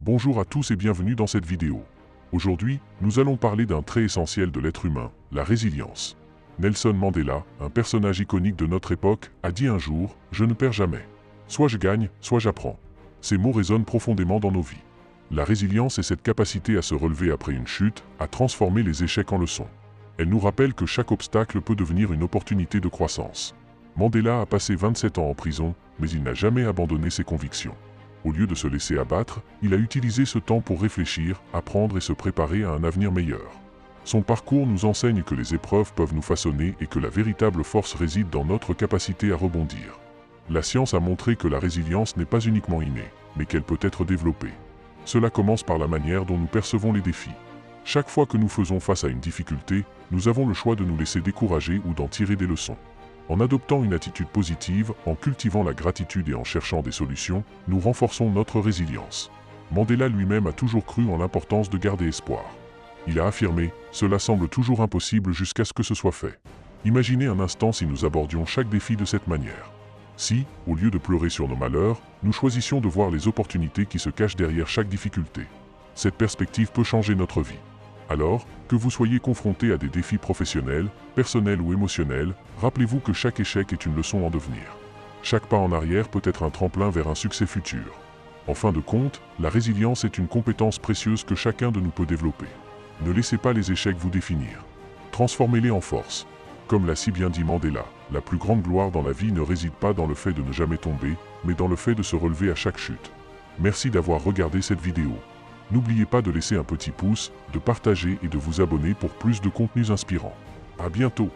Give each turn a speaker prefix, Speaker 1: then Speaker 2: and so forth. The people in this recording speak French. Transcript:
Speaker 1: Bonjour à tous et bienvenue dans cette vidéo. Aujourd'hui, nous allons parler d'un trait essentiel de l'être humain, la résilience. Nelson Mandela, un personnage iconique de notre époque, a dit un jour « Je ne perds jamais. Soit je gagne, soit j'apprends ». Ces mots résonnent profondément dans nos vies. La résilience est cette capacité à se relever après une chute, à transformer les échecs en leçons. Elle nous rappelle que chaque obstacle peut devenir une opportunité de croissance. Mandela a passé 27 ans en prison, mais il n'a jamais abandonné ses convictions. Au lieu de se laisser abattre, il a utilisé ce temps pour réfléchir, apprendre et se préparer à un avenir meilleur. Son parcours nous enseigne que les épreuves peuvent nous façonner et que la véritable force réside dans notre capacité à rebondir. La science a montré que la résilience n'est pas uniquement innée, mais qu'elle peut être développée. Cela commence par la manière dont nous percevons les défis. Chaque fois que nous faisons face à une difficulté, nous avons le choix de nous laisser décourager ou d'en tirer des leçons. En adoptant une attitude positive, en cultivant la gratitude et en cherchant des solutions, nous renforçons notre résilience. Mandela lui-même a toujours cru en l'importance de garder espoir. Il a affirmé « Cela semble toujours impossible jusqu'à ce que ce soit fait ». Imaginez un instant si nous abordions chaque défi de cette manière. Si, au lieu de pleurer sur nos malheurs, nous choisissions de voir les opportunités qui se cachent derrière chaque difficulté. Cette perspective peut changer notre vie. Alors, que vous soyez confronté à des défis professionnels, personnels ou émotionnels, rappelez-vous que chaque échec est une leçon en devenir. Chaque pas en arrière peut être un tremplin vers un succès futur. En fin de compte, la résilience est une compétence précieuse que chacun de nous peut développer. Ne laissez pas les échecs vous définir. Transformez-les en force. Comme l'a si bien dit Mandela, la plus grande gloire dans la vie ne réside pas dans le fait de ne jamais tomber, mais dans le fait de se relever à chaque chute. Merci d'avoir regardé cette vidéo. N'oubliez pas de laisser un petit pouce, de partager et de vous abonner pour plus de contenus inspirants. À bientôt!